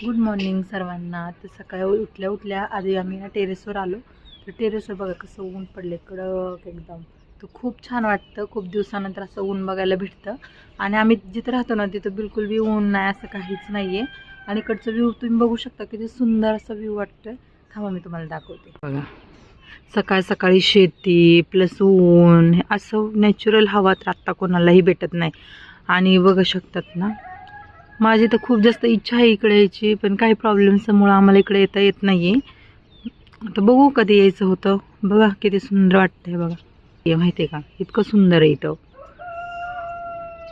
Good morning सर्वांना. तर सकाळी उठल्या उठल्या आधी आम्ही टेरेसवर आलो. तर टेरेसवर बघा कसं ऊन पडले कडक एकदम. तर खूप छान वाटतं. खूप दिवसानंतर असं ऊन बघायला भेटतं. आणि आम्ही जिथं राहतो ना तिथं बिलकुल बी ऊन नाही, असं काहीच नाही आहे. आणि इकडचं व्ह्यू तुम्ही बघू शकता किती सुंदर असं व्ह्यू वाटतं. थांबा मी तुम्हाला दाखवते. बघा सकाळ सकाळी शेती प्लस ऊन, असं नॅचरल हवा तर आत्ता कोणालाही भेटत नाही. आणि बघू शकतात ना, माझी तर खूप जास्त इच्छा आहे इकडे यायची, पण काही प्रॉब्लेम्समुळे आम्हाला इकडे येता येत नाही आहे. आता बघू कधी यायचं होतं. बघा किती सुंदर वाटतंय बघा. हे माहिती आहे का, इतकं सुंदर आहे इथं.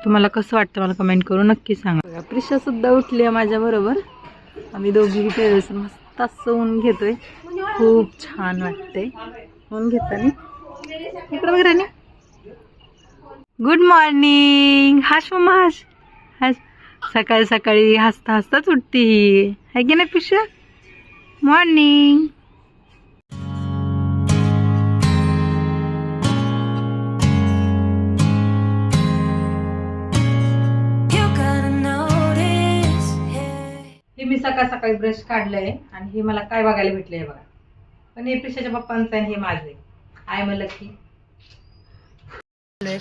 तुम्हाला कसं वाटतं मला कमेंट करून नक्की सांगा. बघा प्रिशासुद्धा उठली आहे माझ्याबरोबर. आम्ही दोघी टेरेस मस्त असं ऊन घेतोय. खूप छान वाटतंय ऊन घेताना. इकडं बघ राणी. Good morning. हाश मम्मा हाश हाश. सकाळी सकाळी हसता हसताच उठती ही, है की नाही पिशा? मॉर्निंग. हे मी सकाळ सकाळी ब्रश काढलंय आणि हे मला काय बघायला भेटलंय बघा. पण हे पिशाच्या पप्पांचं आहे, हे माझे आय मला की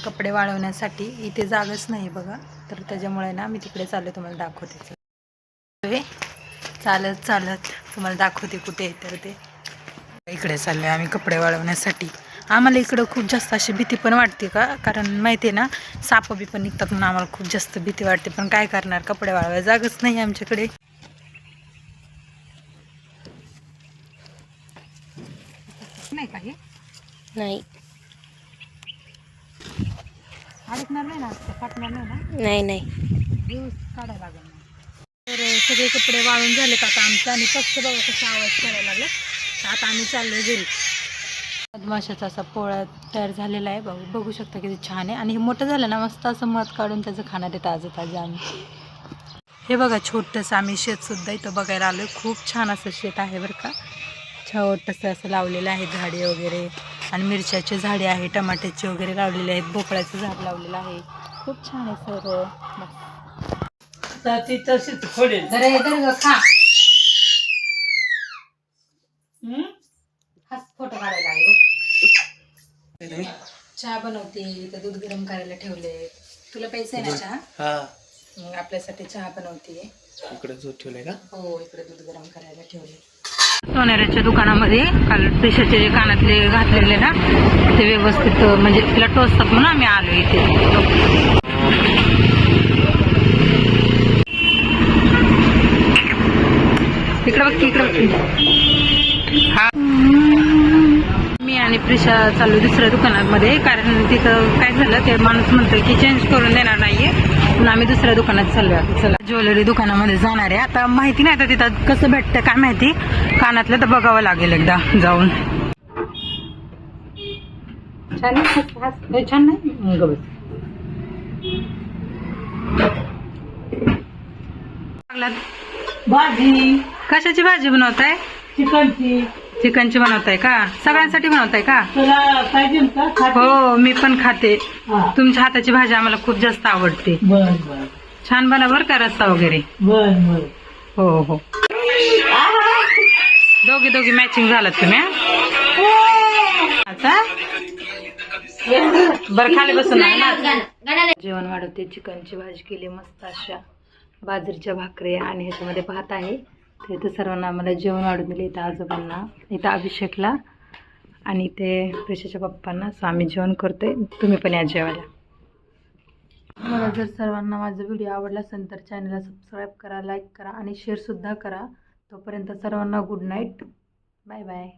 कपडे वाळवण्यासाठी. इथे जागच नाही बघा, तर त्याच्यामुळे ना मी तिकडे चालले, तुम्हाला दाखवते. चालत चालत तुम्हाला दाखवते कुठे आहे. तर ते इकडे चाललोय आम्ही कपडे वाळवण्यासाठी. आम्हाला इकडं खूप जास्त अशी भीती पण वाटते का, कारण माहिती आहे ना साप बी पण निघतात म्हणून आम्हाला खूप जास्त भीती वाटते. पण काय करणार, कपडे वाळवायला जागच नाही आमच्याकडे. नाही काही नाही अडकणार नाही ना, फाटणार नाही ना? नाही नाही दिवस काढायला लागेल ना. तर सगळे कपडे वाळून झालेत आता आमचं. आणि फक्त बघा कसा आवाज करायला लागला. आता आम्ही चाललोय घरी. मधमाशाचा असा पोळा तयार झालेला आहे. बघू शकता किती छान आहे. आणि हे मोठं झालं ना मस्त असं मध काढून त्याचं खाणार आहे ताजं ताजं आम्ही. हे बघा छोटंसं आम्ही शेतसुद्धा इथं बघायला आलो आहे. खूप छान असं शेत आहे बरं का. छोटंसं असं लावलेलं आहे झाडे वगैरे. आणि मिरच्याचे झाडे आहे, टमाट्याचे वगैरे लावलेले आहेत, भोपळ्याचं झाड लावलेलं आहे. खूप छान आहे सर. ती तशीच खोडेल खा. हाच फोटो काढायला आहे. चहा बनवते, इथं दूध गरम करायला ठेवले. तुला पैसे आहे ना चहा? मग आपल्यासाठी चहा बनवते. इकडे दूध ठेवलंय का? हो, इकडे दूध गरम करायला ठेवले. सोनेराच्या दुकानामध्ये काल पैशाचे जे कानातले घातलेले ना ते व्यवस्थित म्हणजे तिला टोचतात म्हणून आम्ही आलो इथे. इकडे बघ इकडे. हा मी आणि प्रिशा चालू दुसऱ्या दुकानामध्ये, कारण तिथं काय झालं ते माणूस म्हणतोय की चेंज करून देणार नाहीये म्हणून आम्ही दुसऱ्या दुकानात चाललोय. चला ज्वेलरी दुकानामध्ये जाणार आहे. आता माहिती नाही आता तिथं कसं भेटतं काय माहिती, कानातलं तर बघावं लागेल एकदा जाऊन. छान आहे, छान नाही गबस. भाजी कशाची भाजी बनवताय? चिकनची. चिकनची बनवताय का? सगळ्यांसाठी बनवताय का? हो मी पण खाते. तुमच्या हाताची भाजी आम्हाला खूप जास्त आवडते. छान बना बर का, रस्सा वगैरे. हो हो, दोघी दोघी मॅचिंग झालात तुम्ही. आता बरं खाली बसून जेवण वाढवते. चिकनची भाजी केली मस्त अशा, बाजरीच्या भाकरी आणि ह्याच्यामध्ये भात आहे. तर इथं सर्वांना आम्हाला जेवण वाढून दिले. इथं आजोबांना, इथं अभिषेकला आणि इथे प्रिशाच्या पप्पांना. सो आम्ही जेवण करतोय, तुम्ही पण या जेवायला. मला जर सर्वांना माझा व्हिडिओ आवडला असेल तर चॅनलला सबस्क्राईब करा, लाईक करा आणि शेअरसुद्धा करा. तोपर्यंत सर्वांना गुड नाईट, बाय बाय.